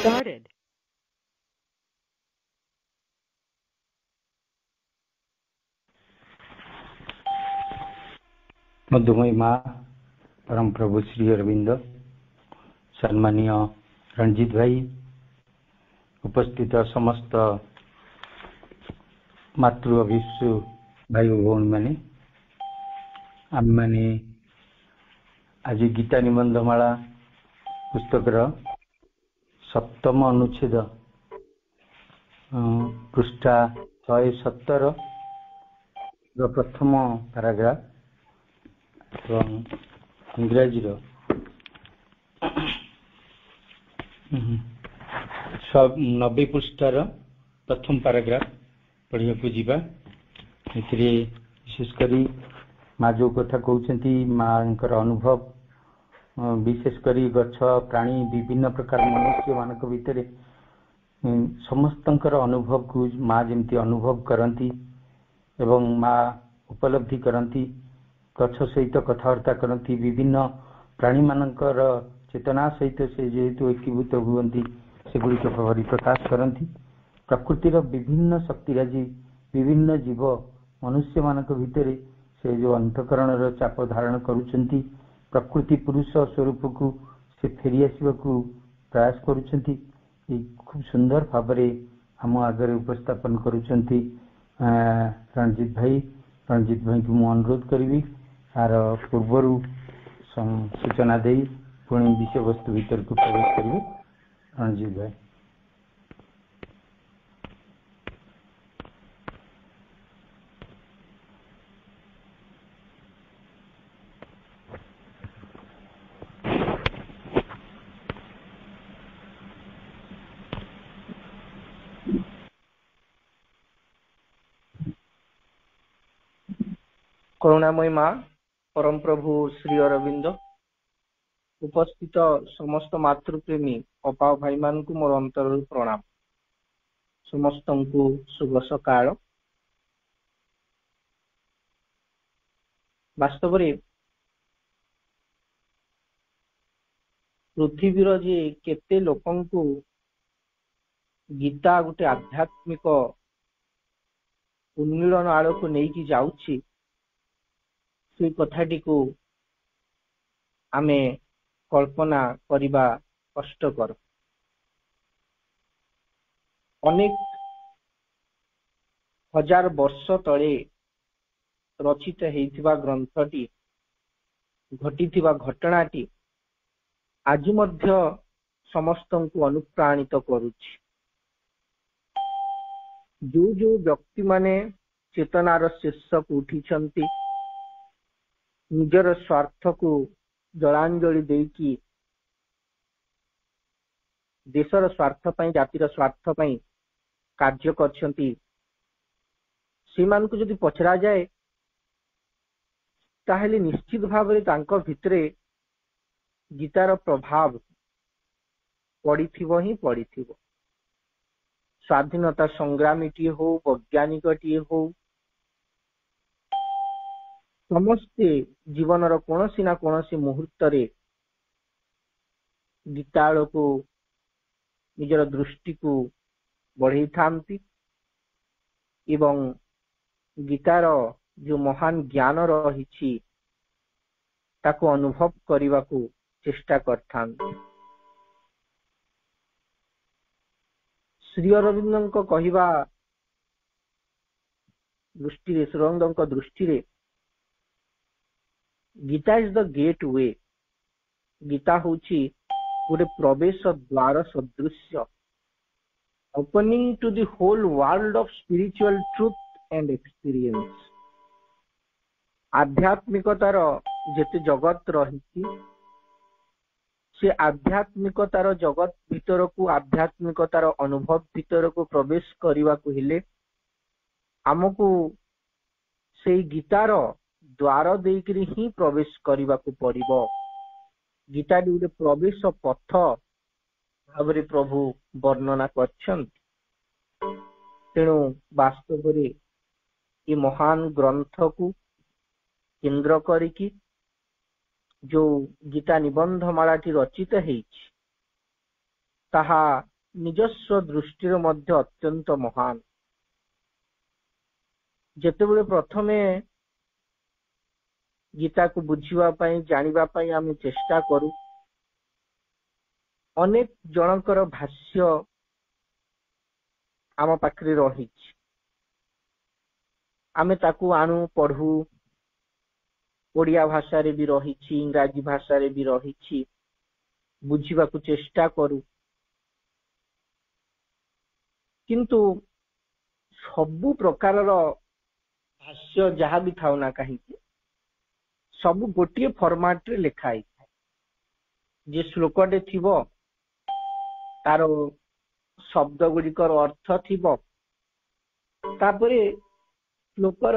started. मधुमयी माँ परम प्रभु श्री अरविंद, सम्मानीय रणजीत भाई, उपस्थित समस्त मातृ अभिषु भाई भौणी मैंने आम मैंने आज गीता निबंधमाला पुस्तकर सप्तम अनुच्छेद पृष्ठा 117 प्रथम पैराग्राफ इंग्राजी 90 पृष्ठार प्रथम पैराग्राफ पढ़िया को जीवा। विशेषकर माँ जो कथा कहते माँ अनुभव विशेषकर गछ प्राणी विभिन्न प्रकार मनुष्य मान भितर समस्त अनुभव को माँ जमी अनुभव करती एवं माँ उपलब्धि करती, गछ सहित कथबार्ता करती, विभिन्न प्राणी मानकर चेतना सहित से जेहेतु एकीभूत हुए सेगुड़िक परिप्रकाश करती। प्रकृतिर विभिन्न शक्तिराजी विभिन्न जीव मनुष्य मानक भितर से जो अंतकरण चाप धारण करुचंती, प्रकृति पुरुष स्वरूप को से फेरी आसवा को प्रयास करुचंती। खूब सुंदर भाव आम आगे उपस्थापन करुचंती रणजीत भाई को मु अनुरोध करी आर पूर्वर सूचना दे पुणी विषय वस्तु भीतर को प्रवेश करेंगे। रणजीत भाई। करुणामयी माँ परम प्रभु श्री अरविंद, उपस्थित समस्त मातृप्रेमी अपा भाई मान को मोर अंतर प्रणाम। समस्त को शुभ सकाळ। वास्तव पृथ्वीर जे केते लोकंकु गीता गोटे आध्यात्मिक उन्मीलन आड़ को नहीं जाऊची, से कथाटी को आमे कल्पना करिबा कष्टकर। अनेक हजार वर्ष तले रचित हेइथिबा ग्रंथटी घटिथिबा घटनाटी आज मध्य समस्त को अनुप्राणित करुछि। जो जो व्यक्ति माने चेतनार शीर्ष को उठिछंती, निजर स्वार्थ को जलांजलि देकी देशर स्वार्थ पई जातिर स्वार्थ पई कार्य करछंती, सेमान को यदि पचरा जाए ताहेले निश्चित भाव तांको भितरे गीतार प्रभाव पड़िथिबो ही पड़िथिबो। स्वाधीनता संग्रामीटी हो, वैज्ञानिकटी हो, समस्ते जीवनर कोनसी ना कोनसी मुहूर्त रे गीताड़ को निजर दृष्टि को बढ़ई थांती एवं गीतार जो महान ज्ञान रही ताको अनुभव करने को चेष्टा करथांती। श्री अरविंद कहवा दृष्टि श्री अरविंद दृष्टि Gita is the gateway. Gita होची गोटे प्रवेश द्वार सदृश, opening to the whole world of spiritual truth and experience. आध्यात्मिकतार जेते जगत रही से आध्यात्मिकतार जगत भीतर को आध्यात्मिकतार अनुभव भीतर को प्रवेश करने को हेले आमको से गीतार द्वार देकर ही प्रवेश करने को पड़िबो। गीता गोटे प्रवेश पथ भाव प्रभु वर्णना करछन्ति। तेणु वास्तव ये महान ग्रंथ को केंद्र करिकी जो गीता निबंध मालाटी रचित है ताहा ନିଜସ୍ୱ ଦୃଷ୍ଟିରେ ମଧ୍ୟ ଅତ୍ୟନ୍ତ ମହାନ। ଯେତେବେଳେ ପ୍ରଥମେ ଗୀତାକୁ ବୁଝିବା ପାଇଁ ଜାଣିବା ପାଇଁ ଆମେ ଚେଷ୍ଟା କରୁ, ଅନେକ ଜଣଙ୍କର ଭାଷ୍ୟ ଆମ ପାଖରେ ରହିଛି, ଆମେ ତାକୁ ଆଣୁ ପଢୁ, ଓଡ଼ିଆ ଭାଷାରେ ବି ରହିଛି, ଇଂରାଜୀ ଭାଷାରେ ବି ରହିଛି, ବୁଝିବାକୁ ଚେଷ୍ଟା କରୁ। କିନ୍ତୁ ସବୁ ପ୍ରକାରର ଭାଷ୍ୟ ଯାହା ବି ଥାଉ ନା କାହିଁକି, ସବୁ ଗୋଟିଏ ଫର୍ମାଟରେ ଲେଖା ହେଇଥାଏ। ଯେ ଶ୍ଲୋକଟେ ଥିବ, ତାର ଶବ୍ଦ ଗୁଡ଼ିକର ଅର୍ଥ ଥିବ, ତାପରେ ଶ୍ଲୋକର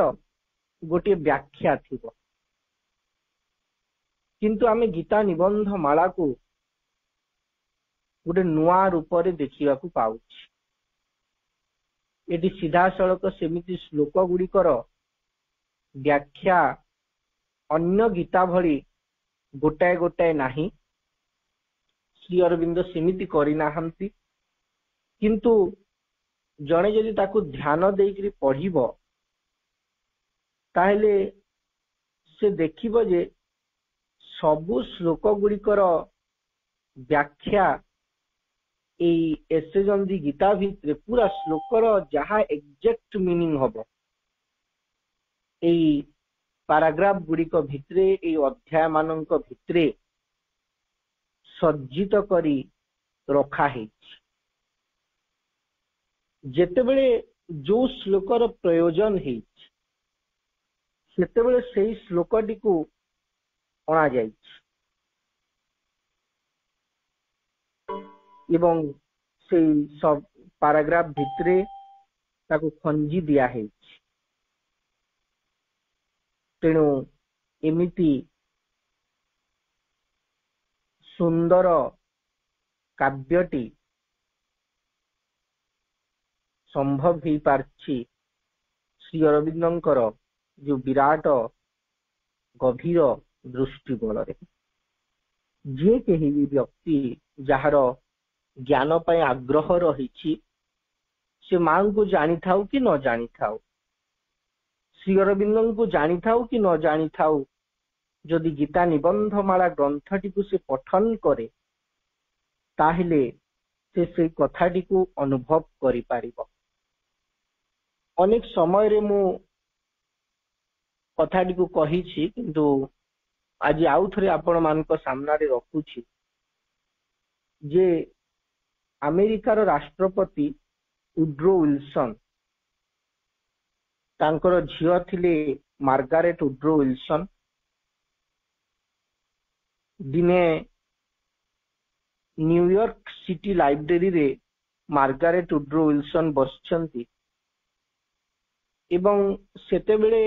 ଗୋଟିଏ ବ୍ୟାଖ୍ୟା ଥିବ। କିନ୍ତୁ ଆମେ ଗୀତା ନିବନ୍ଧ ମାଳାକୁ ଗୋଟେ ନୂଆ ରୂପରେ ଦେଖିବାକୁ ପାଉଛୁ। ଏଠି ସିଧାସଳଖ ସେମିତି ଶ୍ଲୋକ ଗୁଡ଼ିକର ବ୍ୟାଖ୍ୟା ଅନ୍ୟ ଗୀତା ଭଳି ଗୋଟାଏ ଗୋଟାଏ ନାହିଁ। ଶ୍ରୀ ଅରବିନ୍ଦ ସେମିତି କରିନାହାନ୍ତି। କିନ୍ତୁ ଜଣେ ଯଦି ତାକୁ ଧ୍ୟାନ ଦେଇକରି ପଢିବ, ତାହେଲେ ସେ ଦେଖିବ ଯେ ସବୁ ଶ୍ଲୋକ ଗୁଡ଼ିକର ବ୍ୟାଖ୍ୟା ଏଇ ଏସେଜନ୍ଦି ଗୀତା ଭିତରେ ପୁରା ଶ୍ଲୋକର ଯାହା ଏକ୍ଜାକ୍ଟ ମିନିଂ ହବ, ଏଇ ପାରାଗ୍ରାଫ ଗୁଡ଼ିକ ଭିତରେ, ଏଇ ଅଧ୍ୟାୟ ମାନଙ୍କ ଭିତରେ ସଜ୍ଜିତ କରି ରଖା ହେଇଛି। ଯେତେବେଳେ ଯୋଉ ଶ୍ଲୋକର ପ୍ରୟୋଜନ ହେଇଛି, ସେତେବେଳେ ସେଇ ଶ୍ଲୋକଟିକୁ ଅଣାଯାଇଛି ଏବଂ ସେଇ ସବ ପାରାଗ୍ରାଫ ଭିତରେ ତାକୁ ଖଞ୍ଜି ଦିଆ ହେଇଛି। ତେଣୁ ଏମିତି ସୁନ୍ଦର କାବ୍ୟଟି ସମ୍ଭବ ହେଇପାରିଛି ଶ୍ରୀ ଅରବିନ୍ଦଙ୍କର ଯୋଉ ବିରାଟ ଗଭୀର ଦୃଷ୍ଟି ବଳରେ। ଯେ କେହି ବି ବ୍ୟକ୍ତି ଯାହାର ଜ୍ଞାନ ପାଇଁ ଆଗ୍ରହ ରହିଛି, ସେ ମାଙ୍କୁ ଜାଣିଥାଉ କି ନ ଜାଣିଥାଉ, ଶ୍ରୀ ଅରବିନ୍ଦଙ୍କୁ ଜାଣିଥାଉ କି ନ ଜାଣିଥାଉ, ଯଦି ଗୀତା ନିବନ୍ଧମାଳା ଗ୍ରନ୍ଥଟିକୁ ସେ ପଠନ କରେ, ତାହେଲେ ସେ ସେଇ କଥାଟିକୁ ଅନୁଭବ କରିପାରିବ। ଅନେକ ସମୟରେ ମୁଁ କଥାଟିକୁ କହିଛି, କିନ୍ତୁ ଆଜି ଆଉ ଥରେ ଆପଣମାନଙ୍କ ସାମ୍ନାରେ ରଖୁଛି ଯେ ଆମେରିକାର ରାଷ୍ଟ୍ରପତି ଉଡ୍ରୋ ୱିଲସନ୍, ତାଙ୍କର ଝିଅ ଥିଲେ ମାର୍ଗାରେଟ ଉଡ୍ରୋ ୱିଲସନ୍। ଦିନେ ନ୍ୟୁୟର୍କ ସିଟି ଲାଇବ୍ରେରୀରେ ମାର୍ଗାରେଟ ଉଡ୍ରୋ ୱିଲସନ୍ ବସିଛନ୍ତି ଏବଂ ସେତେବେଳେ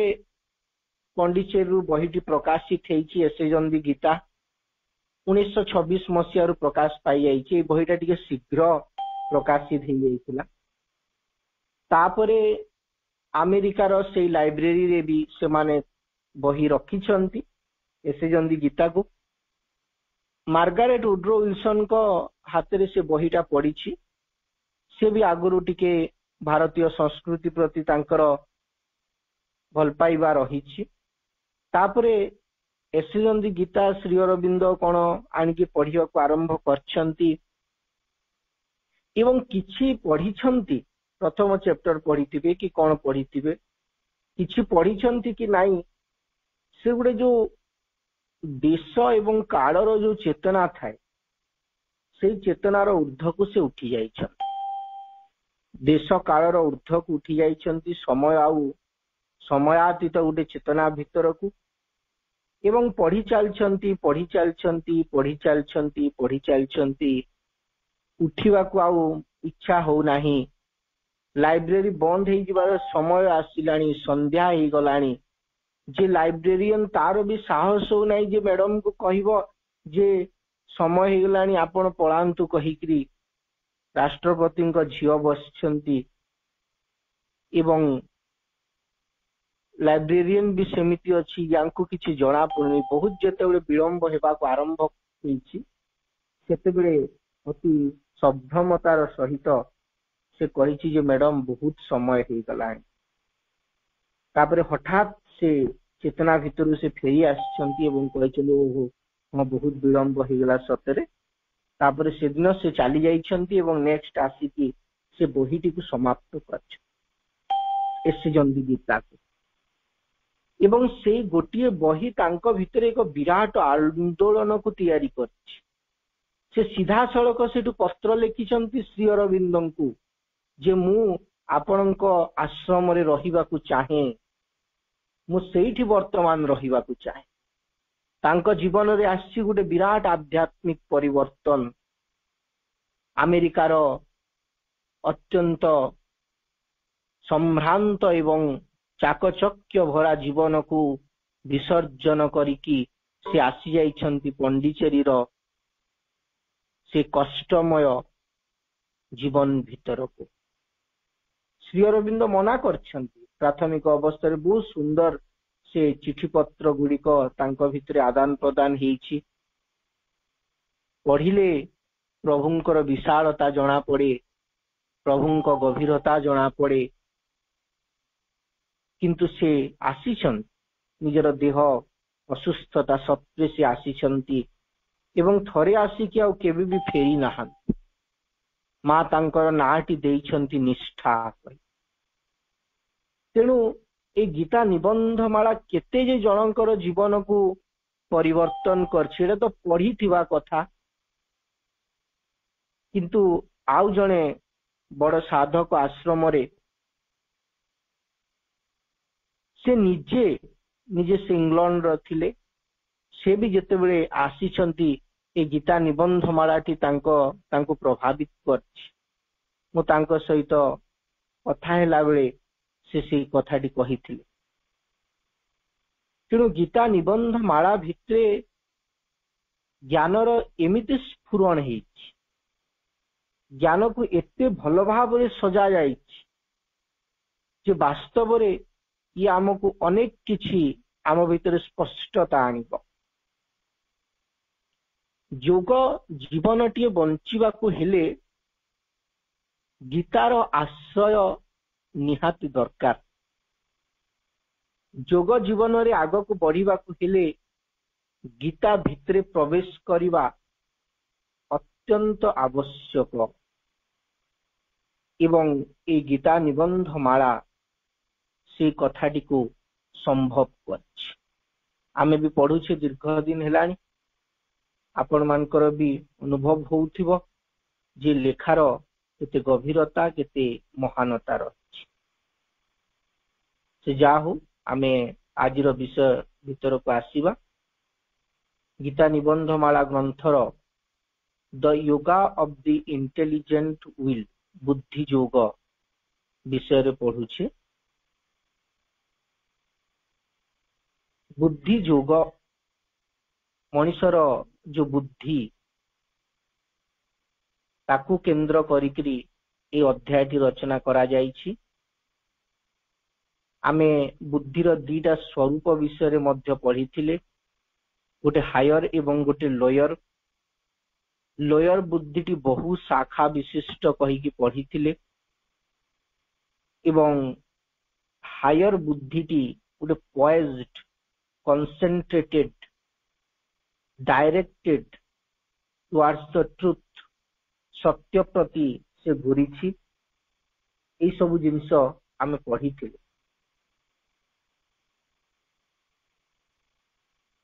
ପଣ୍ଡିଚେରୀରୁ ବହିଟି ପ୍ରକାଶିତ ହେଇଛି, ଏସେଜନ୍ଦି ଗୀତା 1926 ମସିହାରୁ ପ୍ରକାଶ ପାଇଯାଇଛି। এই ବହିଟା ଟିକେ ଶୀଘ୍ର ପ୍ରକାଶିତ ହେଇଯାଇଥିଲା। ତାପରେ ଆମେରିକାର ସେଇ ଲାଇବ୍ରେରୀରେ ବି ସେମାନେ ବହି ରଖିଛନ୍ତି ଏସେଜନ୍ଦି ଗୀତାକୁ। ମାର୍ଗାରେଟ ଉଡ୍ରୋ ୱିଲସନଙ୍କ ହାତରେ ସେ ବହିଟା ପଡିଛି। ସେ ବି ଆଗରୁ ଟିକେ ଭାରତୀୟ ସଂସ୍କୃତି ପ୍ରତି ତାଙ୍କର ଭଲ ପାଇବା ରହିଛି। ତାପରେ ଏସେଜନ୍ଦି ଗୀତା ଶ୍ରୀ ଅରବିନ୍ଦ କଣ ଆଣିକି ପଢିବାକୁ ଆରମ୍ଭ କରିଛନ୍ତି ଏବଂ କିଛି ପଢିଛନ୍ତି। ପ୍ରଥମ ଚ୍ୟାପ୍ଟର ପଢିଥିବେ କି କଣ ପଢିଥିବେ, କିଛି ପଢିଛନ୍ତି କି ନାହିଁ, ସେ ଗୋଟେ ଯୋଉ ଦେଶ ଏବଂ କାଳର ଯୋଉ ଚେତନା ଥାଏ, ସେଇ ଚେତନାର ঊର୍ଦ୍ଧ୍ୱକୁ ସେ ଉଠି ଯାଇଛନ୍ତି। ଦେଶ କାଳର ঊର୍ଦ୍ଧ୍ୱକୁ ଉଠି ଯାଇଛନ୍ତି, ସମୟ ଆଉ ସମୟାତୀତ ଗୋଟେ ଚେତନା ଭିତରକୁ, ଏବଂ ପଢି ଚାଲିଛନ୍ତି ପଢି ଚାଲିଛନ୍ତି ପଢି ଚାଲିଛନ୍ତି ପଢି ଚାଲିଛନ୍ତି। ଉଠିବାକୁ ଆଉ ଇଚ୍ଛା ହଉନାହିଁ। ଲାଇବ୍ରେରୀ ବନ୍ଦ ହେଇଯିବାର ସମୟ ଆସିଲାଣି, ସନ୍ଧ୍ୟା ହେଇଗଲାଣି। ଯେ ଲାଇବ୍ରେରିଆନ ତାର ବି ସାହସ ହଉନାହିଁ ଯେ ମ୍ୟାଡମକୁ କହିବ ଯେ ସମୟ ହେଇଗଲାଣି ଆପଣ ପଳାନ୍ତୁ କହିକିରି। ରାଷ୍ଟ୍ରପତିଙ୍କ ଝିଅ ବସିଛନ୍ତି ଏବଂ ଲାଇବ୍ରେରିଆନ ବି ସେମିତି ଅଛି, ୟାଙ୍କୁ କିଛି ଜଣା ପଡୁନି। ବହୁତ ଯେତେବେଳେ ବିଳମ୍ବ ହେବାକୁ ଆରମ୍ଭ ହେଇଛି, ସେତେବେଳେ ଅତି सभ्रमतार सहित से कही जे मैडम बहुत समय हो गला तापरे हठात से चेतना भितर से फेरी आसी ओहो हाँ बहुत विलंब हो गला सतरे तापरे से दिन से चली जाइछंती एवं नेक्स्ट आसिकी से बहीटी को समाप्त कर एस जंदी गीता को एवं से गोटे बही तांको भितर एक विराट आंदोलन को तैयारी करछि से सीधा सड़क से पत्र लिखिछंती श्री अरविंद को जे मु आपणक आश्रम रे रहिबा को चाहे मु सेठी वर्तमान रहिबा को चाहे तांको जीवन रे आसी गोटे विराट आध्यात्मिक परिवर्तन अमेरिकार अत्यंत संभ्रांत एवं चाकचक्य भरा जीवन को विसर्जन करिकी से आसी जाइछंती पंडिचेरी रो से कष्टमय जीवन भीतर को श्री अरविंद मना करछंती प्राथमिक अवस्था बहुत सुंदर से चिठी पत्र गुड़िक तांको भितर आदान प्रदान हेछि पढ़िले प्रभुंकर विशालता जना पड़े प्रभुंक गभीरता जना पड़े किंतु से आसीछन निजर देह असुस्थता सत्वे से आसीछंती एवं थरे आसिकी आउ केबे भी फेरी नाहंती माँ तांकर नाटी देइछंती निष्ठा तेणु ए गीता निबंध माला केते जे जनकर जीवन को परिवर्तन करछि तो पढ़ी थिबा कथा किंतु आउ जने बड़ साधक आश्रम रे से निजे निजे से इंग्लैंड रो थिले से भी जेते बेले आसीछंती ए गीता निबंध मालाटी तांको प्रभावित करछि मु तांको सहित कथा हेला बेले से कथाटी कहिथिले तेणु गीता निबंध माला भितरे ज्ञानर एमिति स्फुरण हेछि ज्ञान को एते भल भाव सजा जाइछि जे वास्तव रे ये आमको अनेक किछि आम भितर स्पष्टता आनिब जोग जीवन टी बंचिबा को हेले गीतार आश्रय निहाती दरकार जोग जीवन रे आग को बढ़िबा को हेले गीता भितरे प्रवेश करिबा अत्यंत आवश्यक एवं ए गीता निबंध माला से कथाटी को संभव करछि आमे भी पढुछे दीर्घ दिन हेलानी आपण मानकर भी अनुभव होउथिबो जे लेखार केते गभीरता केते महानता रही से जाहु आमे आजिर विषय भीतर को आसीबा गीता निबंध माला ग्रंथर the yoga of the intelligent will बुद्धि योग विषय रे पढुछे बुद्धि योग मनुष्यर जो बुद्धि ताकू केंद्र करिकरी ए अध्यायटी रचना करा जाइछि आमे बुद्धिर दीटा स्वरूप विषय रे मध्य पढ़िथिले गोटे हायर एवं गोटे लोयर लोयर बुद्धिटी बहु शाखा विशिष्ट कहिकी पढ़िथिले एवं हायर बुद्धिटी गोटे poised concentrated directed towards the truth सत्य प्रति से घुरीछि एई सब जिंस आमे पढ़िथिले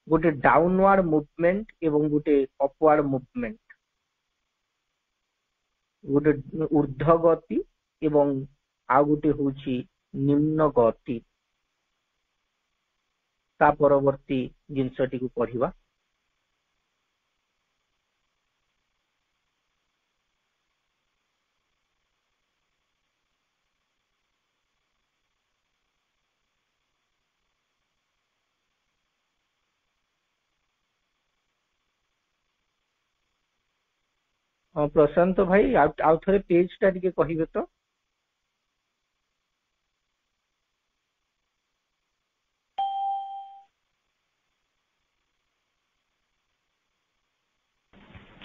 गोटे डाउनवर्ड मूवमेंट एवं गोटे अपवर्ड मूवमेंट गोटे ऊर्ध्व गति एवं आ गोटे होछि निम्न गति ता परवर्ती जिनसटी को पढ़िबा प्रशांत भाई आउ थरे पेज टा टिके कहिबे तो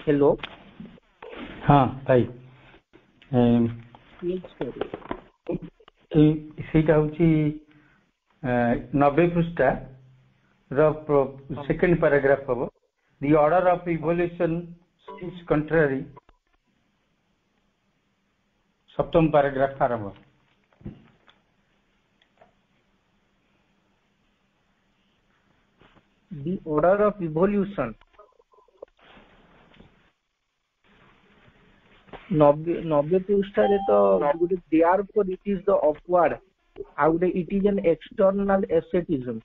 हेलो हाँ भाई ସେଇଟା ହଉଛି 90 ପୃଷ୍ଠା ର ସେକେଣ୍ଡ ପାରାଗ୍ରାଫ ହବ the order of evolution seems contrary ସପ୍ତମ ପାରାଗ୍ରାଫ ଆରମ୍ଭ the order of evolution 90 पृष्ठारे तो गुटे therefore it is the upward uh Gute it is an external asceticism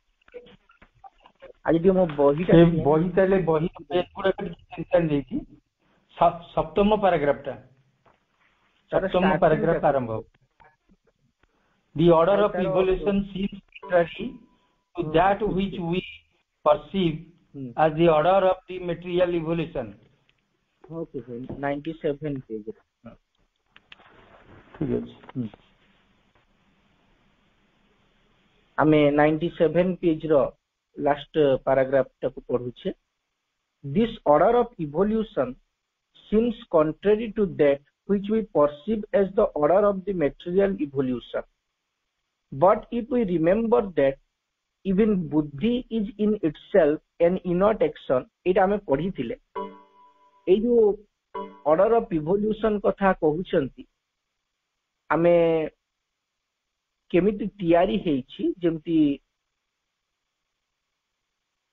आज जो मो बहिटा बही ताले बही गुडा टेंशन देकी सप्तम पैराग्राफ आरंभ the order of evolution seems contrary to that which we perceive as the order of the material evolution. Okay sir 97 page ठीक है आमे 97 पेज रो लास्ट पैराग्राफ टाको पढुछे this order of evolution seems contrary to that which we perceive as the order of the material evolution, but if we remember that even buddhi is in itself an inert action it आमे पढी थिले ए जो order of evolution कथा कहउछंती आमे केमिति तयारी हेछि जेमति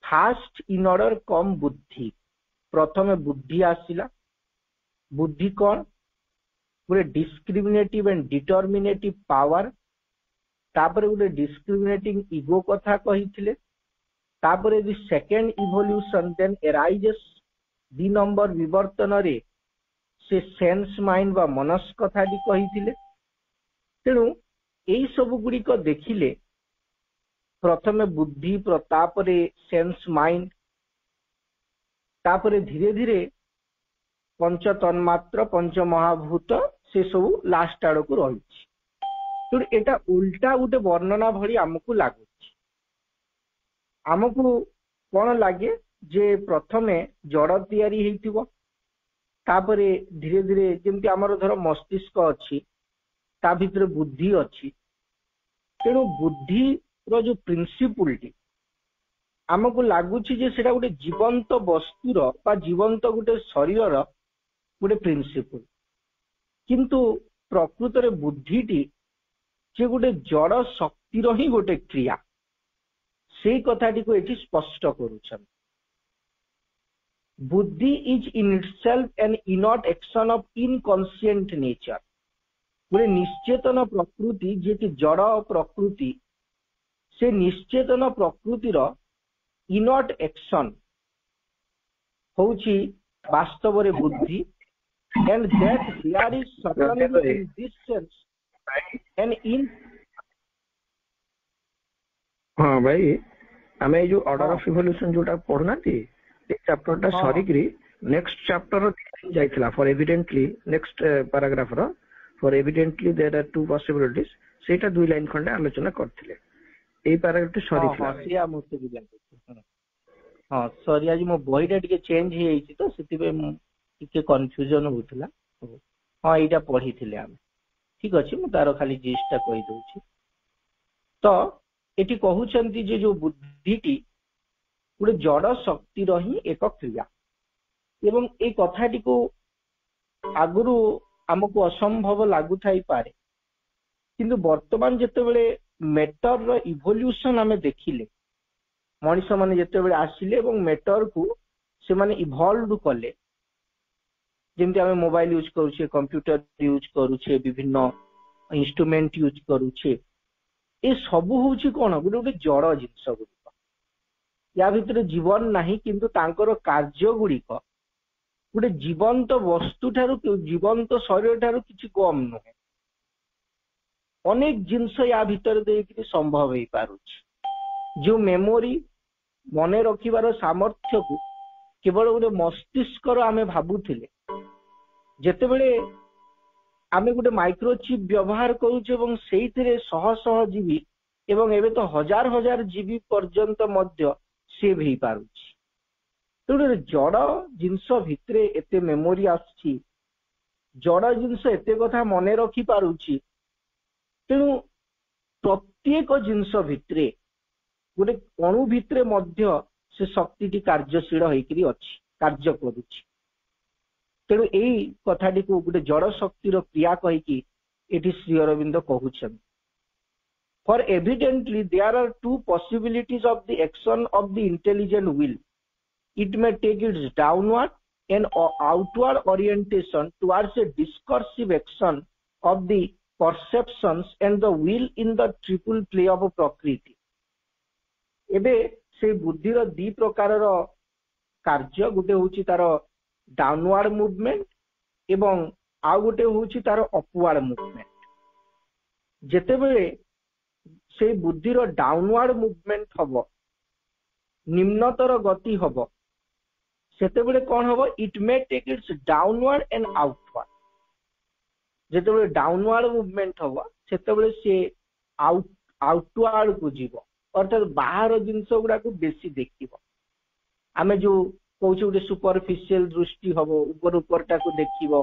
fast in order कम बुद्धि प्रथमे बुद्धि आसिला बुद्धि कोन पूरे डिस्क्रिमिनेटिव एंड डिटरमिनेटिव पावर तापर गुटे डिस्क्रिमिनेटिंग ईगो कथा कहिथिले तापर the second evolution then arises the number विवर्तन रे से सेंस माइंड बा मनस कथा दी कहिथिले तेनु एई सब गुडी को देखिले प्रथमे बुद्धि तापरे सेंस माइंड तापरे धीरे धीरे पंच तन्मात्र पंच महाभूत से सब लास्ट आड़ को रही तो एटा उल्टा गोटे वर्णना भली आमको लागुच आमको कौन लगे जे प्रथमे जड़ तैयारी हेतिबो तापरे धीरे धीरे जेमति हमर धर मस्तिष्क अछि ता भितर बुद्धि अछि तेणु बुद्धि रो जो प्रिंसिपलटी आमको लागुची जे सेटा गोटे जीवंत वस्तुर बा जीवंत गोटे शरीरर गोटे प्रिंसिपल किंतु प्रकृत रे बुद्धिटी जे गोटे जड़ शक्तिर ही गोटे क्रिया से कथाटी को एठी स्पष्ट करूछन बुद्धि is in itself an innate action of inconscient nature गोटे निश्चेतन प्रकृति जे कि जड़ प्रकृति से निश्चेतन प्रकृतिर इनॉट एक्शन होउची वास्तव रे बुद्धि and that there is certainly in this sense and in हाँ भाई आमे जो ऑर्डर ऑफ इवोल्यूशन जोटा पढ़ना थी ए चैप्टर टा सॉरी करी नेक्स्ट चैप्टर जाइतला फॉर एविडेंटली नेक्स्ट पैराग्राफ रो for evidently there are two possibilities सेटा दुई लाइन खंडे आलोचना करथिले ए पैराग्राफ सॉरी हां सिया मुते भी लागै हां सॉरी आज मो बहिटा टिके चेंज हे आइछि तो सेति पे टिके कंफ्यूजन होतला हां एटा पढी थिले हम ठीक अछि मु तारो खाली जिस्टा कहि दउछि तो एटी कहउछंती जे जो बुद्धिटी गुटे जड़ शक्ति रही एक क्रिया एवं ए कथाटी को आगुरु हमको असंभव लागु थाई पारे किंतु वर्तमान जेते बेले मैटर रो इवोल्यूशन हमें देखिले मनीष माने जेते बेले आसिले एवं मैटर को से माने इवॉल्व कले जेमति हमें मोबाइल यूज करूछे कंप्यूटर यूज करूछे विभिन्न इंस्ट्रूमेंट यूज करूछे ए सबु होउची कोन गुटे गुटे जड़ जिंस गुडी या भितर जीवन नाही किंतु तांकर कार्य गुडी को गुटे जीवंत वस्तु ठारू जीवंत शरीर ठारू किछि कम नहे अनेक जिंस या भितर देकि संभव हे पारुछि जो मेमोरी मने रखिबार सामर्थ्य को केवल गोटे मस्तिष्क रो आमे भाबुथिले जेते बेले आमे गोटे माइक्रोचिप व्यवहार करूछे एवं सेइथिरे शह शह जीवी एवं एबे तो हजार हजार जीवी पर्यंत मध्य सेव हे पारुछि तो जड़ जिंस भितरे एते मेमोरी आछि जड़ जिनस एत कथा मन रखी पारुछि तेणु प्रत्येक जिनस भितरे गोटे अणु भितरे मध्य से शक्ति कार्यशील होइकरी अछि कार्य करुछि तेणु एई कथाटी को गोटे जड़ शक्तिर क्रिया कहिकी एठी Shri Arvind कहउछन For evidently there are two possibilities of the action of the intelligent will. It may take its downward and outward orientation towards a discursive action of the perceptions and the will in the triple play of prakriti. एबे से बुद्धिर दी प्रकारर कार्य गोटे होची तार downward movement एवं आउ गोटे होची तार अपवर्ड मूवमेंट जेतेबेले से बुद्धिर डाउनवर्ड मूवमेंट हब निम्नतर गति हब सेतेबेले कौन हब it may take its downward and outward जेतेबेले डाउनवर्ड मूवमेंट हब सेतेबेले से आउटवर्ड को जीव अर्थात बाहर जिनस गुड़ा को बेसी देखिब आमे जो कहूँ गोटे सुपरफिशियल दृष्टि हम ऊपर ऊपरटा को देखिब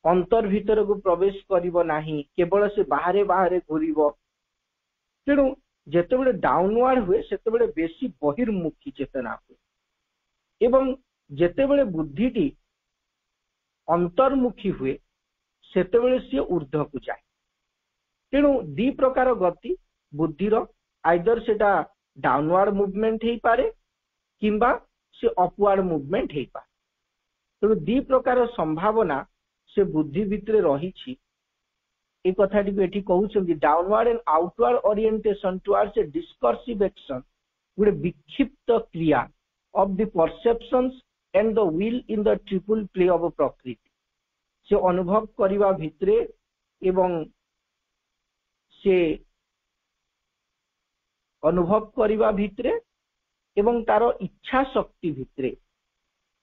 अंतर भीतर को प्रवेश करिब नाही केवल से बाहरे बाहरे घूरिब तेणु जेतेबेले डाउनवर्ड हुए सेतेबेले बेसी बहिर्मुखी चेतना हुए एवं जेतेबेले बुद्धिटी अंतर्मुखी हुए सेतेबेले से ऊर्ध्व को जाए तेणु दी प्रकार गति बुद्धिर आइदर सेटा डाउनवर्ड मूवमेंट हेई पारे किंबा से अपवर्ड मूवमेंट हेई पारे तेणु दी प्रकार संभावना से बुद्धि भितरे रही ए कथाटी को एठी कहउछन downward and outward orientation towards a discursive action गोटे विक्षिप्त क्रिया of the perceptions and the will in the triple play of प्रकृति से अनुभव करिवा भितरे एवं से अनुभव करिवा भितरे एवं तार इच्छा शक्ति भितरे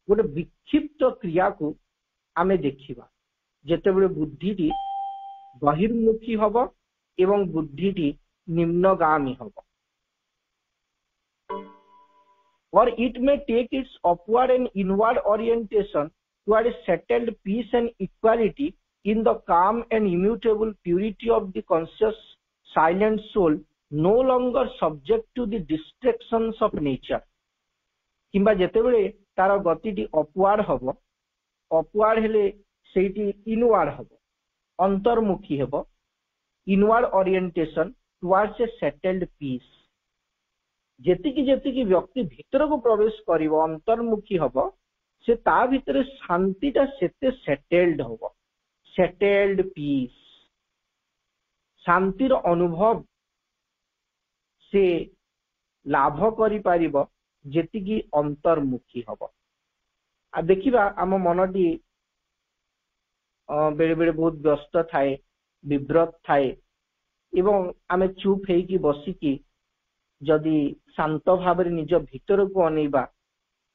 गोटे विक्षिप्त क्रिया को आमे देखिबा जेतेबेले बुद्धिटी बहिर्मुखी हब एवं बुद्धिटी निम्नगामी हब or it may take its upward and inward orientation toward a settled peace and equality in the calm and immutable purity of the conscious silent soul no longer subject to the distractions of nature किंबा जेतेबेले तार गतिटी upward hub upward हेले सेठी inward हब अंतर्मुखी हेब inward orientation towards a settled peace जेतिकी जेतिकी व्यक्ति भीतर को प्रवेश करिवो अंतर्मुखी हब से ता भीतर शांतिटा सेते सेटल्ड हब सेटल्ड पीस शांतिर अनुभव से लाभ करि पारिबो जेतिकी अंतर्मुखी हब आ देखिबा आम मनटी बेले बेले बहुत व्यस्त थाए विव्रत थाए एवं आमे चुप हेकी बसिकी जदि शांत भाव निज भीतर को अनेबा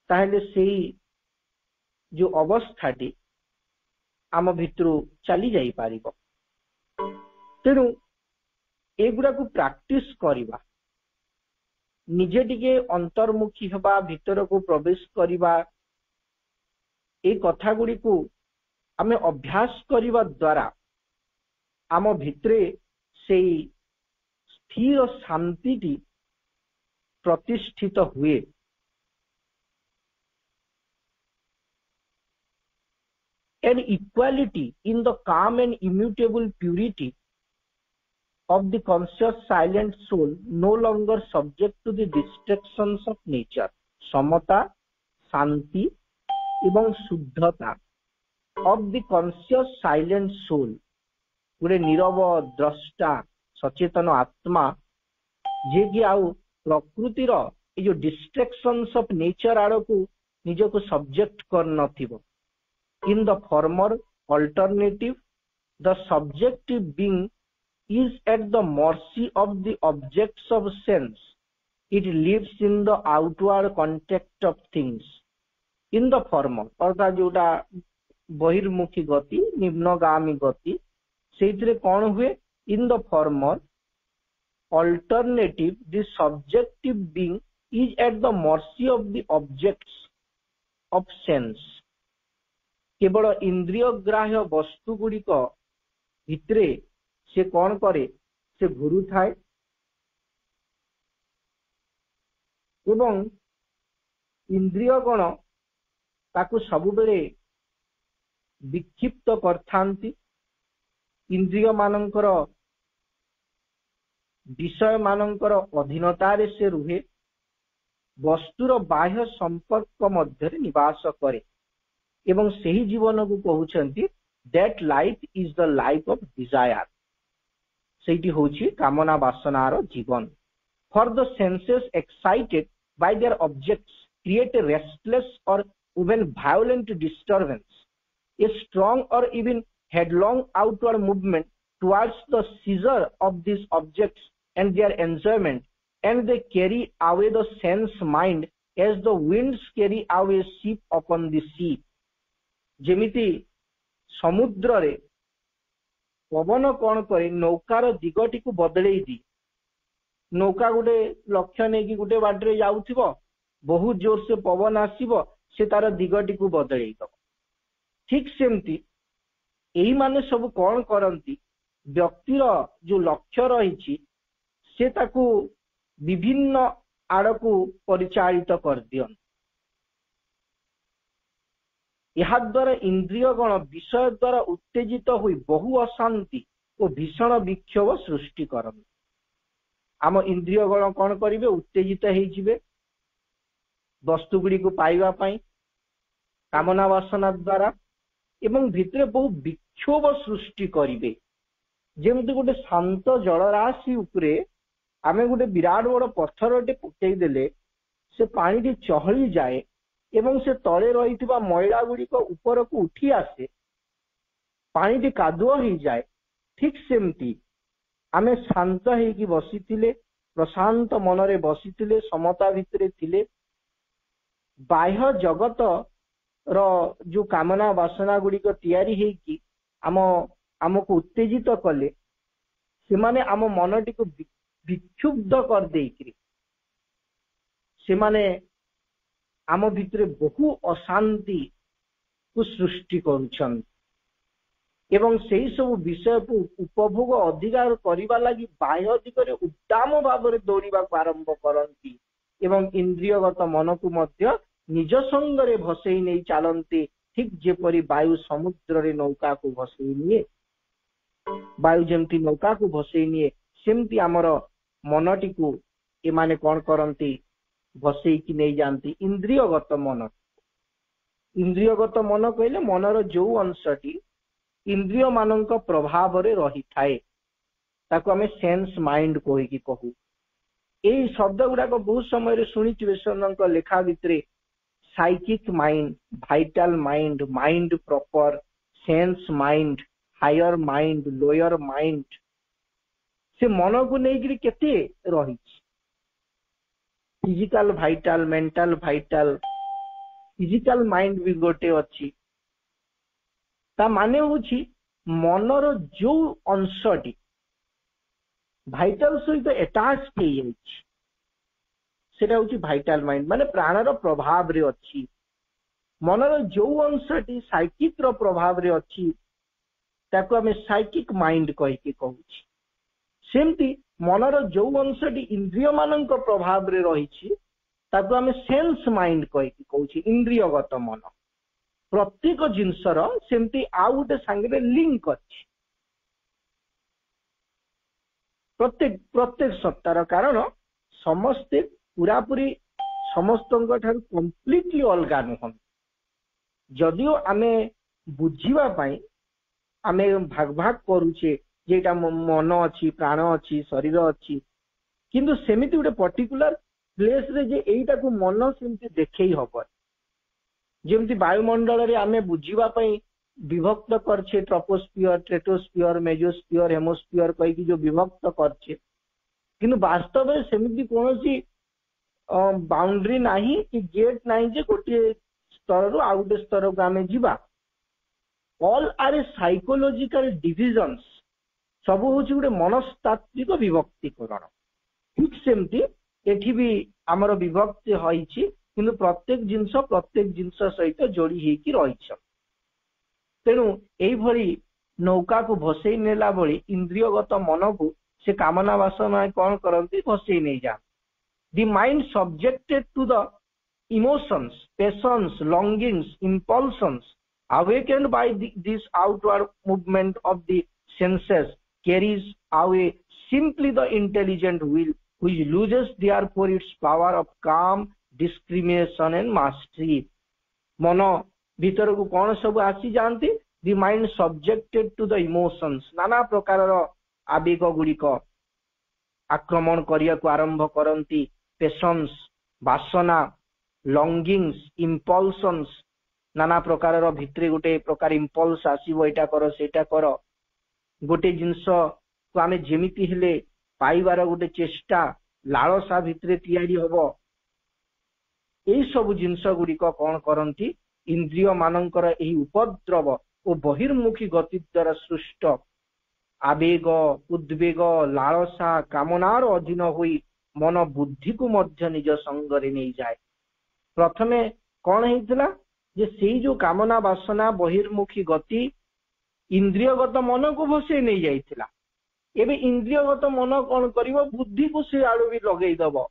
ताहेले सेही जो अवस्थाटी आम भितरु चली जाई पारिबो तेणु एगुड़ा को प्रैक्टिस करिबा निजे टिके अंतर्मुखी हबा भीतर को प्रवेश करिबा ए कथा गुडी को आमे अभ्यास करिबा द्वारा आम भितरे से स्थिर शांति प्रतिष्ठित हुए and equality in the calm and immutable purity of the conscious silent soul no longer subject to the distractions of nature समता शांति एवं शुद्धता of the conscious silent soul पूरे नीरव द्रष्टा सचेतन आत्मा जे कि आउ प्रकृतिर ए जो डिस्ट्रैक्शंस ऑफ नेचर आड़ को निज को सब्जेक्ट कर नथिबो in the former alternative the subjective being is at the mercy of the objects of sense. It lives in the outward contact of things. In the former, अर्थात जोटा बहिर्मुखी गति निम्नगामी गति सेइतरे कौन हुए in the former alternative the subjective being is at the mercy of the objects of sense. केवल इंद्रिय ग्राह्य वस्तु गुड़िक भितरे से कौन करे से घुरु थाए एवं इंद्रिय गण ताकू सबुबेले विक्षिप्त करथांती इंद्रिय मानंकर विषय मानंकर अधीनतारे से रुहे वस्तुर बाह्य संपर्क मध्य निवास करे एवं सही जीवन को कहउछंती that life is the life of desire सेठी होची कामना वासनार जीवन for the senses excited by their objects create a restless or even violent disturbance a strong or even headlong outward movement towards the seizure of these objects and their enjoyment, and they carry away the sense mind as the winds carry away ship upon the sea. जेमिति समुद्र रे पवन कौन करे नौकार दिगटी को बदलई दी नौका गोटे लक्ष्य नहीं कि गोटे बाटे जाउथिबो बहुत जोर से पवन आसीबो से तार दिगटी को बदलई दब ठीक सेमती यही माने सब कौन करती व्यक्तिर जो लक्ष्य रही से ताकू विभिन्न आड़ को परिचालित कर दियन यह द्वारा इंद्रिय गण विषय द्वारा उत्तेजित हुई बहु अशांति और भीषण विक्षोभ सृष्टि करन आम इंद्रिय गण कौन करिवे उत्तेजित होइजिवे वस्तु गुड़ी को पाइबा पई कामना वासना द्वारा एवं भितरे बहु विक्षोभ सृष्टि करिवे जेमति गोटे शांत जलराशि उपरे आमे गोटे विराट बड़ पत्थरटे पकई देले से पानी चहली जाए एवं से तले रही मैला गुड़िक ऊपर को उठी आसे पानी कादुआ हो जाए ठीक सेमती आमे शांत होगी बसी प्रशांत मनरे बसी समता भितरे थिले बाह्य जगत रो जो कामना वासना गुड़िक तैयारी हेकी आमको उत्तेजित कले से माने आम मनटी को विक्षुब्ध कर देकरी से माने आम भितरे बहु अशांति को सृष्टि करुछन एवं सही सब विषय को उपभोग अधिकार करिबा लागि बाह्य दिगरे उद्दाम भाव दौड़वा आरंभ करती एवं इंद्रियगत मन को मध्य निज संगरे भसई नहीं चलते ठीक जेपरी वायु समुद्र रे नौका को भसई निए वायु जमती नौका को भसई निए सेमती आमर मनटी को ए माने कौन करती भसई की नहीं जानती इंद्रियगत मन कहले मनर जो अंशटी इंद्रिय मानक प्रभाव रे रही थाए ताको हमें सेंस माइंड कहि कहू एई शब्द गुड़ाक बहुत समय शुणिथिबे सनक लेखा भितरे psychic mind vital mind mind proper sense mind higher mind lower mind से मन को नहीं केते रही physical vital mental vital physical mind भी गोटे अच्छी ता माने होची मनर जो अंशटी भाइटाल सहित अटैच हो जाइछि सेटा होची भाइटाल माइंड माने प्राणर प्रभाव रे अच्छी मनर जो अंशटी साइकिक रो प्रभाव रे अच्छी ताको हमें साइकिक माइंड कहि के कहूछि सेमती मनर जो अंशटी इंद्रिय मानक प्रभाव रे रही ताको हमें सेंस माइंड कहि के कहूछि इंद्रियगत मन प्रत्येक जिनसर सेमती आउ गोटे सांगे लिंक अच्छी प्रत्येक सत्तार कारण समस्ते पूरापूरी समस्त कंप्लीटली अलगा नुहं जदियो आमे बुझीबा पई आमे भाग भाग करूचे जेटा मन अच्छी प्राण अच्छी शरीर अच्छी किंतु सेमिति गोटे पर्टिकुलर प्लेस रे जे एइटा को मन सेमिति देखै हबो जेमति वायुमंडल रे आमे बुझीबा पई विभक्त करछे ट्रोपोस्फियर स्ट्रेटोस्फियर मेजोस्फियर हेमोस्फियर कहि कि जो विभक्त करछे किंतु वास्तव में सेमिति कोनोसी बाउंड्री नहीं कि गेट नहीं जे गोटे स्तर रु आउ गोटे स्तर को आमे जीवा all are a psychological divisions सब होची गोटे मनस्तात्विक विभक्तिकरण ठीक सेमती एठी भी आमर विभक्ति होईची किंतु प्रत्येक जिंस सहित जोड़ी हेकी रहिछ तेणु एइभଳି नौका को भसई नेला भली इंद्रियगत मन को से कामना वासना कौन करती भसई नहीं जा the mind subjected to the emotions, passions, longings, impulsions awakened by this outward movement of the senses carries away simply the intelligent will which loses therefore its power of calm, discrimination and mastery. मन भीतर को कौन सब आसी जानती the mind subjected to the emotions नाना प्रकार आवेग गुड़िक आक्रमण करिया को आरंभ करती passions वासना लॉन्गिंग्स इम्पल्सन्स नाना प्रकार भितरे गोटे प्रकार इम्पल्स आसीबो एटा कर सेटा कर गोटे जिंस को आमे जेमिति हेले पाइबार गोटे चेष्टा लालसा भितरे तैयारी हबो एई सब जिंस गुड़िक कौन करती इंद्रिय मानकर एही उपद्रव और बहिर्मुखी गति द्वारा सृष्ट आवेग उद्वेग लालसा कामनार अधीन होई मन बुद्धि को मध्य निज संगरे नहीं जाए प्रथमे कौन होता जे से जो कामना वासना बहिर्मुखी गति इंद्रियगत मन को भसई नहीं जाइथिला एबे इंद्रियगत मन कौन करिवो बुद्धि को से आड़ू भी लगेई दबो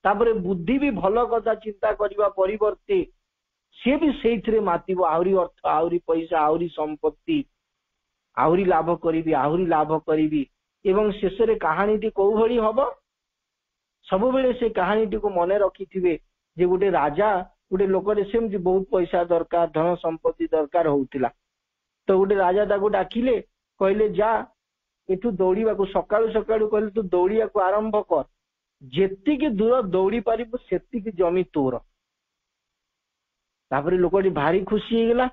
तापरे बुद्धि भी भल कथा चिंता करिवा परिवर्ते से भी सेइथिरे मातिबो आहुरी अर्थ आहुरी पैसा आहुरी संपत्ति आहुरी लाभ करिवि एवं शेषरे कहानीटी को भली हबो सब बेले से कहानीटी को मने रखिथिबे जे गोटे राजा गोटे लोक सेमती बहुत पैसा दरकार धन संपत्ति दरकार होउतिला तो गोटे राजा ताको डाकिले कहले जा एठू दौड़िबा को सकाळु सकाळु कहले तू दौड़िया को आरंभ कर जेतिकी दूर दौड़ी पारिबो सेतिकी जमी तोर तापरे लोकटी भारी खुशी हे गेला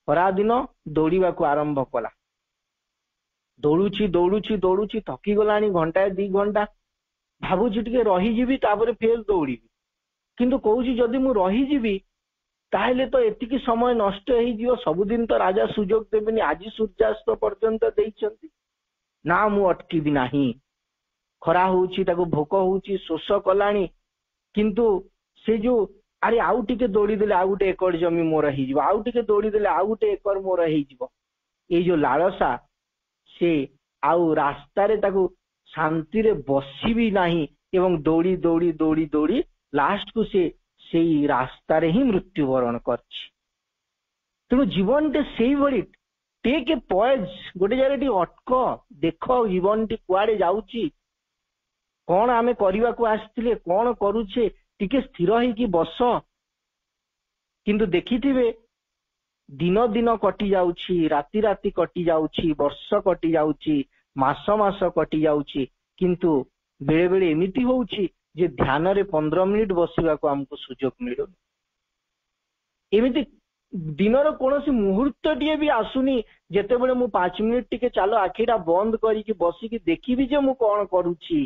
परा दिन दौड़िबा को आरंभ कला दौड़ुची दौड़ुची दौड़ुची थकी गलानी घंटाए 2 घंटा भाबुची टिके रही जीवी तापरे फेर दौड़िबी किंतु कहूची जदि मु रही जीवी ताहले तो एतिकी समय नष्ट हो जीव सबुदिन तो राजा सुजोग देबेनी आज सूर्यास्त पर्यंत देइछंती ना मु अटकीबी नाही खरा होउची ताको भोक होउची शोष कलानी किंतु से जो अरे आउ टिके दौड़ी देले आउ गोटे एकड़ जमी मोर ही जीव आउ टिके दौड़ी देले आउ गोटे एकड़ मोर ही जीव ए जो लालसा से आउ रास्ता रे ताको शांति रे बसी भी नाही एवं दौड़ी दौड़ी दौड़ी दौड़ी लास्ट को से रास्ता रे ही मृत्युवरण करछि तेणु जीवन टे से भली टेक ए पॉज गोटे जगह अटक देख जीवन टी कुआड़े जाउची कौन आमे करबा को आस्थिले कौन करूछे टिके स्थिर ही कि बस किंतु देखिथिबे दिन दिन कटि जाउची राति राति कटि जाउची वर्ष कटि जाउची मास मास कटि जाउची किंतु बेले बेले एमिति होउची जे ध्यान रे 15 मिनिट बसिबा को हमको सुजोग मिलो एमिति दिनर कोनोसी मुहूर्त टिए भी आसुनी जेते बेले मु 5 मिनिट टिके चालो आखिटा बंद करी कि बसी कि देखिबी जे मु कोन करूची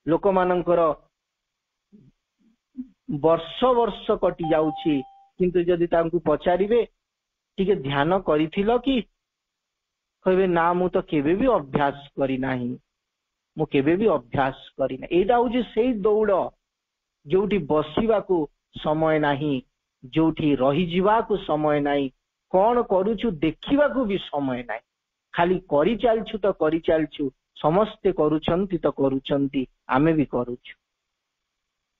लोक मानकर वर्ष वर्ष कटि जाउची किंतु जदि तांकु पचारिबे टिके ध्यान करिथिलो कि कहबे ना मु तो केबे भी अभ्यास करी नाही मु केबे भी अभ्यास करिना एटा होची सेई दौड़ जोठी बसिबा को समय नाही जोठी रही जीवा को समय नाही कौन करूछु देखिबा को भी समय नाही खाली करी चालछु तो करी चालछु समस्ते करूछंती तो करूछंती आमे भी करूछु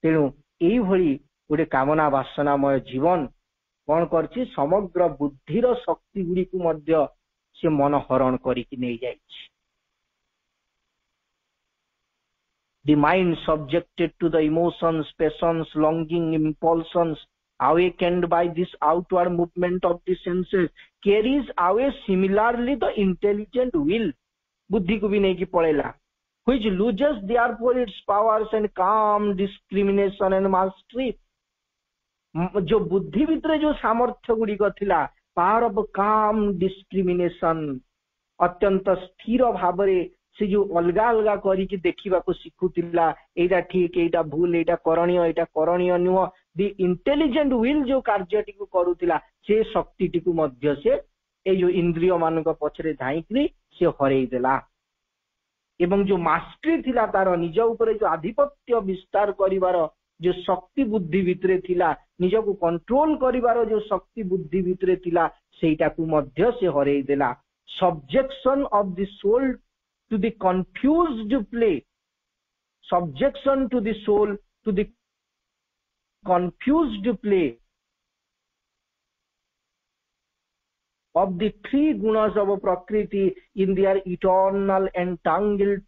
तेणु एई भली गोटे कामना वासनामय जीवन कौन करछि समग्र बुद्धिर शक्ति गुडी को मध्य से मन हरण करिकि नै जाइछि The mind subjected to the emotions, passions, longing, impulsions, awakened by this outward movement of the senses, carries away similarly the intelligent will. बुद्धि को भी नहीं कि पड़ेला, which loses therefore its powers and calm, discrimination and mastery. जो बुद्धि भितर जो सामर्थ्य गुड़िक थिला, power of calm, discrimination, अत्यंत स्थिर भावरे से जो अलगा अलगा करी कि देखिबा को सिखुतिला एटा ठीक एटा भूल एटा करणीय नुह द इंटेलिजेंट विल जो कार्यटी को करूतिला से शक्तिटी को मध्य से ए जो इंद्रिय मानक पछरे धाइकरी से हरेई देला एवं जो मास्टरी थिला तार निज ऊपर जो आधिपत्य विस्तार करिवार जो शक्ति बुद्धि भितरे थिला निज को कंट्रोल करिवार जो शक्ति बुद्धि भितरे थिला ସେଇଟାକୁ ମଧ୍ୟ ସେ ହରେଇ ଦେଲା। Subjection of the soul to the confused play, subjection to the soul to the confused play of the three gunas of Prakriti in their eternal entangled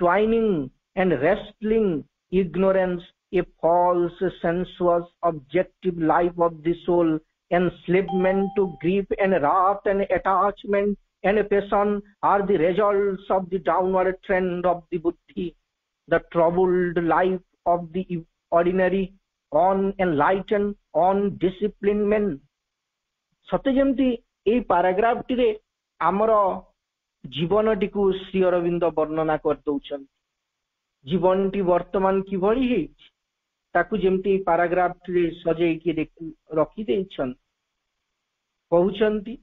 twining and wrestling ignorance, a false sensuous objective life of the soul, enslavement to grief and wrath and attachment and passion are the results of the downward trend of the buddhi, the troubled life of the ordinary unenlightened undisciplined men। ସତେ ଯେମିତି ଏଇ ପାରାଗ୍ରାଫଟିରେ ଆମର ଜୀବନଟିକୁ ଶ୍ରୀ ଅରବିନ୍ଦ ବର୍ଣ୍ଣନା କରିଦଉଛନ୍ତି। ଜୀବନଟି ବର୍ତ୍ତମାନ କିଭଳି ହେଇଛି ତାକୁ ଯେମିତି ଏଇ ପାରାଗ୍ରାଫଟିରେ ସଜେଇକି ରଖିଦେଇଛନ୍ତି। କହୁଛନ୍ତି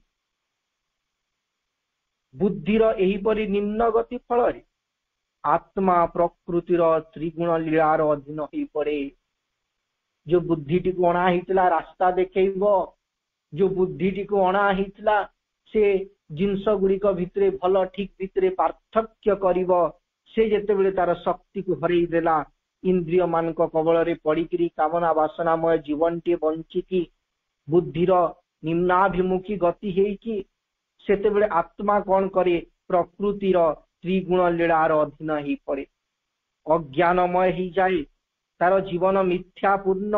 ବୁଦ୍ଧିର ଏହିପରି ନିମ୍ନ ଗତି ଫଳରେ ଆତ୍ମା ପ୍ରକୃତିର ତ୍ରିଗୁଣ ଲୀଳାର ଅଧୀନ ହେଇପଡେ। ଯୋଉ ବୁଦ୍ଧିଟିକୁ ଅଣା ହେଇଥିଲା ରାସ୍ତା ଦେଖେଇବ, ଯୋଉ ବୁଦ୍ଧିଟିକୁ ଅଣା ହେଇଥିଲା ସେ ଜିନିଷ ଗୁଡିକ ଭିତରେ ଭଲ ଠିକ ଭିତରେ ପାର୍ଥକ୍ୟ କରିବ, ସେ ଯେତେବେଳେ ତାର ଶକ୍ତିକୁ ହରେଇ ଦେଲା, ଇନ୍ଦ୍ରିୟ ମାନଙ୍କ କବଳରେ ପଡିକିରି କାମନା ବାସନାମୟ ଜୀବନଟିଏ ବଞ୍ଚିକି ବୁଦ୍ଧିର ନିମ୍ନାଭିମୁଖୀ ଗତି ହେଇକି ସେତେବେଳେ ଆତ୍ମା କଣ କରେ, ପ୍ରକୃତିର ତ୍ରିଗୁଣ ଲୀଳାର ଅଧୀନ ହେଇପଡେ, ଅଜ୍ଞାନମୟ ହେଇଯାଏ। ତାର ଜୀବନ ମିଥ୍ୟାପୂର୍ଣ୍ଣ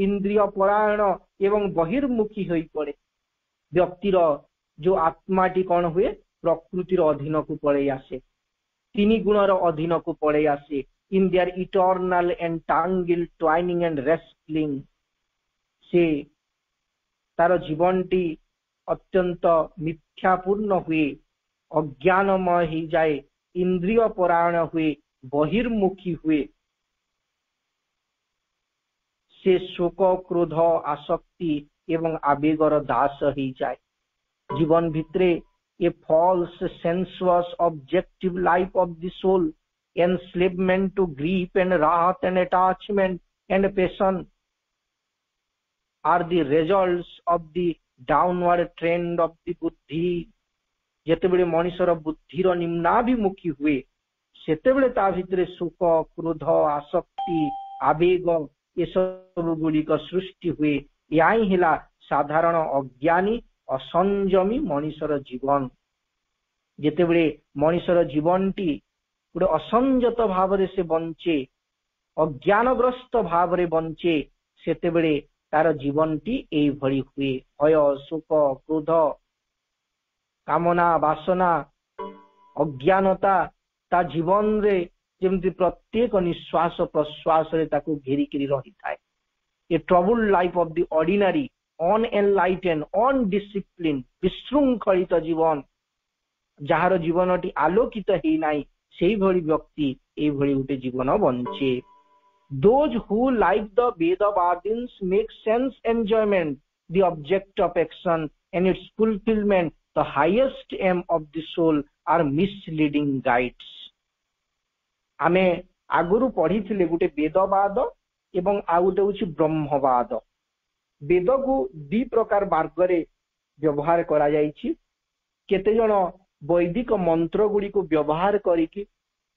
ଇନ୍ଦ୍ରିୟ ପରାୟଣ ଏବଂ ବହିର୍ମୁଖୀ ହୋଇପଡେ। ବ୍ୟକ୍ତିର ଯୋଉ ଆତ୍ମାଟି କଣ ହୁଏ, ପ୍ରକୃତିର ଅଧୀନକୁ ପଳେଇ ଆସେ, ତିନି ଗୁଣର ଅଧୀନକୁ ପଳେଇ ଆସେ। ଇନ୍ ଦିଆର ଇଟର୍ନାଲ ଏଣ୍ଟାଙ୍ଗଲ ଟ୍ୱାଇନିଂ ଆଣ୍ଡ ରେଷ୍ଟଲିଂ, ସେ ତାର ଜୀବନଟି ଅତ୍ୟନ୍ତ ମିଥ୍ୟାପୂର୍ଣ୍ଣ ହୁଏ, ଅଜ୍ଞାନମୟ ହେଇଯାଏ, ଇନ୍ଦ୍ରିୟ ପରାୟଣ ହୁଏ, ବହିର୍ମୁଖୀ ହୁଏ। ସେ ଶୋକ କ୍ରୋଧ ଆସକ୍ତି ଏବଂ ଆବେଗର ଦାସ ହେଇଯାଏ। ଜୀବନ ଭିତରେ a false sensuous objective life of the soul, enslavement to grief and wrath and attachment and passion are the results of the downward trend of the buddhi। ଯେତେବେଳେ ମଣିଷର ବୁଦ୍ଧିର ନିମ୍ନାଭିମୁଖୀ ହୁଏ ସେତେବେଳେ ତା ଭିତରେ ଶୋକ କ୍ରୋଧ ଆସକ୍ତି ଆବେଗ ଏସବୁ ଗୁଡିକ ସୃଷ୍ଟି ହୁଏ। ଏହା ହିଁ ହେଲା ସାଧାରଣ ଅଜ୍ଞାନୀ ଅସଂଯମୀ ମଣିଷର ଜୀବନ। ଯେତେବେଳେ ମଣିଷର ଜୀବନଟି ଗୋଟେ ଅସଂଯତ ଭାବରେ ସେ ବଞ୍ଚେ, ଅଜ୍ଞାନଗ୍ରସ୍ତ ଭାବରେ ବଞ୍ଚେ, ସେତେବେଳେ ତାର ଜୀବନଟି ଏଇଭଳି ହୁଏ। ଭୟ ଶୋକ କ୍ରୋଧ କାମନା ବାସନା ଅଜ୍ଞାନତା ତା ଜୀବନରେ ଯେମିତି ପ୍ରତ୍ୟେକ ନିଶ୍ୱାସ ପ୍ରଶ୍ୱାସରେ ତାକୁ ଘେରିକିରି ରହିଥାଏ। ଏ ଟ୍ରବୁଲ୍ଡ ଲାଇଫ ଅଫ ଦି ଅର୍ଡିନାରୀ ଅନଏନଲାଇଟେନ୍ ଅନଡିସିପ୍ଲିନ୍, ବିଶୃଙ୍ଖଳିତ ଜୀବନ, ଯାହାର ଜୀବନଟି ଆଲୋକିତ ହେଇନାହିଁ, ସେଇଭଳି ବ୍ୟକ୍ତି ଏଇଭଳି ଗୋଟେ ଜୀବନ ବଞ୍ଚେ। Those who like the Vedavadins make sense enjoyment the object of action and its fulfillment the highest aim of the soul are misleading guides। ଆମେ ଆଗରୁ ପଢିଥିଲେ ଗୋଟେ ବେଦବାଦ ଏବଂ ଆଉ ଗୋଟେ ହଉଛି ବ୍ରହ୍ମବାଦ। ବେଦକୁ ଦି ପ୍ରକାର ମାର୍ଗରେ ବ୍ୟବହାର କରାଯାଇଛି। କେତେଜଣ ବୈଦିକ ମନ୍ତ୍ର ଗୁଡିକୁ ବ୍ୟବହାର କରିକି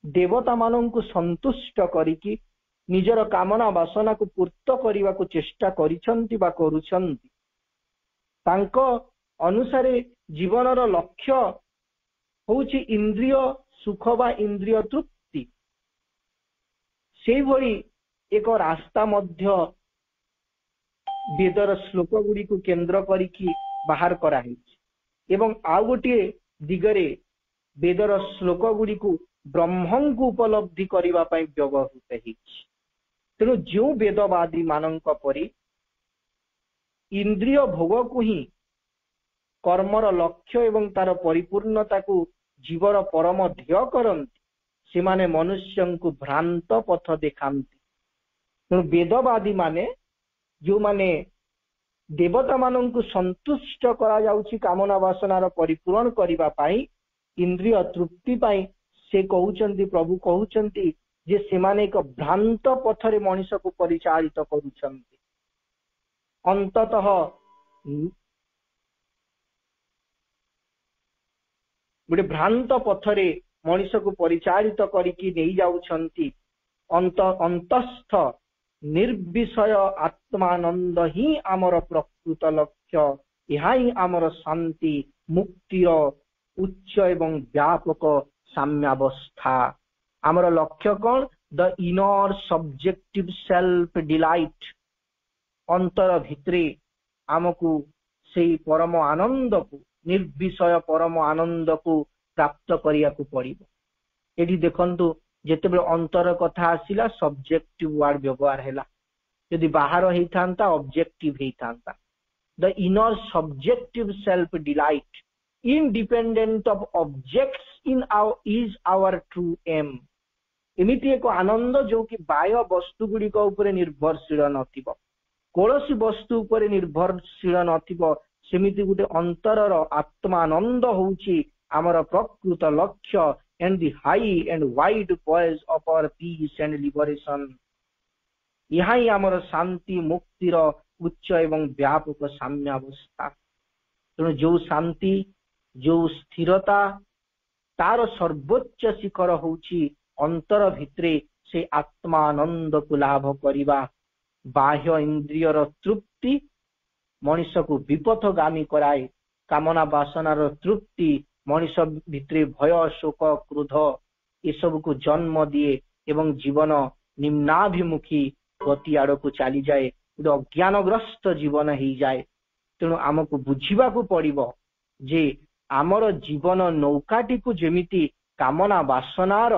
ଦେବତା ମାନଙ୍କୁ ସନ୍ତୁଷ୍ଟ କରିକି ନିଜର କାମନା ବାସନାକୁ ପୂର୍ତ୍ତ କରିବାକୁ ଚେଷ୍ଟା କରିଛନ୍ତି ବା କରୁଛନ୍ତି। ତାଙ୍କ ଅନୁସାରେ ଜୀବନର ଲକ୍ଷ୍ୟ ହଉଛି ଇନ୍ଦ୍ରିୟ ସୁଖ ବା ଇନ୍ଦ୍ରିୟ ତୃପ୍ତି। ସେଇଭଳି ଏକ ରାସ୍ତା ମଧ୍ୟ ବେଦର ଶ୍ଲୋକ ଗୁଡିକୁ କେନ୍ଦ୍ର କରିକି ବାହାର କରାହେଇଛି ଏବଂ ଆଉ ଗୋଟିଏ ଦିଗରେ ବେଦର ଶ୍ଲୋକ ଗୁଡିକୁ ବ୍ରହ୍ମଙ୍କୁ ଉପଲବ୍ଧି କରିବା ପାଇଁ ବ୍ୟବହୃତ ହେଇଛି। ତେଣୁ ଯେଉଁ ବେଦବାଦୀ ମାନଙ୍କ ପରି ଇନ୍ଦ୍ରିୟ ଭୋଗକୁ ହିଁ କର୍ମର ଲକ୍ଷ୍ୟ ଏବଂ ତାର ପରିପୂର୍ଣ୍ଣତାକୁ ଜୀବର ପରମ ଧ୍ୟେୟ କରନ୍ତି, ସେମାନେ ମନୁଷ୍ୟଙ୍କୁ ଭ୍ରାନ୍ତ ପଥ ଦେଖାନ୍ତି। ତେଣୁ ବେଦବାଦୀ ମାନେ ଯେଉଁମାନେ ଦେବତା ମାନଙ୍କୁ ସନ୍ତୁଷ୍ଟ କରାଯାଉଛି କାମନା ବାସନାର ପରିପୂରଣ କରିବା ପାଇଁ, ଇନ୍ଦ୍ରିୟ ତୃପ୍ତି ପାଇଁ, ସେ କହୁଛନ୍ତି, ପ୍ରଭୁ କହୁଛନ୍ତି ଯେ ସେମାନେ ଏକ ଭ୍ରାନ୍ତ ପଥରେ ମଣିଷକୁ ପରିଚାଳିତ କରୁଛନ୍ତି। ଅନ୍ତତଃ गोटे भ्रांत पथरे मनीष को परिचालित करिकी नहीं जाउछंती अंतस्थ निर्विषय आत्मानंद ही आमर प्रकृत लक्ष्य यहाँ ही आमर शांति मुक्तिर उच्च एवं व्यापक साम्यावस्था आमर लक्ष्य कौन the inner subjective self delight अंतर भितरे आमको से परम आनंद को निर्विषय परम आनंद को प्राप्त करिया को पड़िबो। एठी देखंतु जेतेबेले अंतर कथा आसिला सब्जेक्टिव वर्ड व्यवहार हैला यदि बाहर हेई थांता ऑब्जेक्टिव हेई थांता the inner subjective self delight independent of objects in our is our true aim एमिति एक आनंद जो कि बाह्य वस्तु गुड़िक उपरे निर्भरशील नथिबो कौनसी वस्तु उपरे निर्भरशील नथिबो सेमिति गुटे अंतरर आत्मानंद होउची आमर प्रकृत लक्ष्य and the high and wide voice of our peace and liberation यहाँ ही आमर शांति मुक्तिर उच्च एवं व्यापक साम्यावस्था तेणु जो शांति जो स्थिरता तार सर्वोच्च शिखर होउची अंतर भितरे से आत्मानंद को लाभ करिबा बाह्य इंद्रियर तृप्ति मनीष को विपथगामी कराए कामना वासनार तृप्ति मनीष भितरे भय शोक क्रोध ये सब को जन्म दिए एवं जीवन निम्नाभिमुखी गति आड़ को चली जाए अज्ञानग्रस्त जीवन ही जाए तेणु आमको बुझीबा को पड़िबो जे आमर जीवन नौकाटी को जेमिति कामना वासनार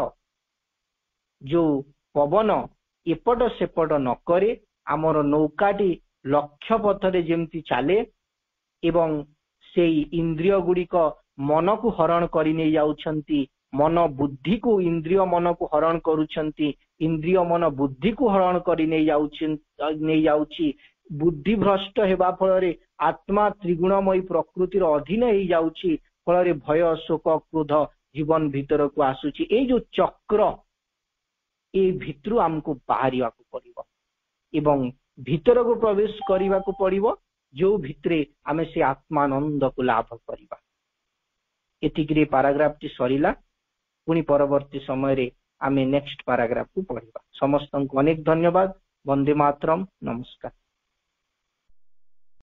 जो पवन एपट सेपट न करे आमर नौकाटी लक्ष्य पथरे जेमिति चले एवं से इंद्रिय गुड़िक मन को हरण करि नै जाउछंती मन बुद्धि को इंद्रिय मन को हरण करूछंती इंद्रिय मन बुद्धि को हरण करि नै जाउछि बुद्धि भ्रष्ट हेबा फल आत्मा त्रिगुणमयी प्रकृतिर अधीन हो जाउछि फल भय शोक क्रोध जीवन भीतर को आसुछि ए जो चक्र ए भितरु हमको बाहरिया को पड़िबो एवं भीतर को प्रवेश करिवा को पड़िबो जो भितरे आमे से आत्मानंद को लाभ करिबा। एतिकरे पैराग्राफ टी सरिला पुनी परवर्ती समय रे आमे नेक्स्ट पैराग्राफ को पढ़िबा। समस्त को अनेक धन्यवाद। वंदे मातरम। नमस्कार।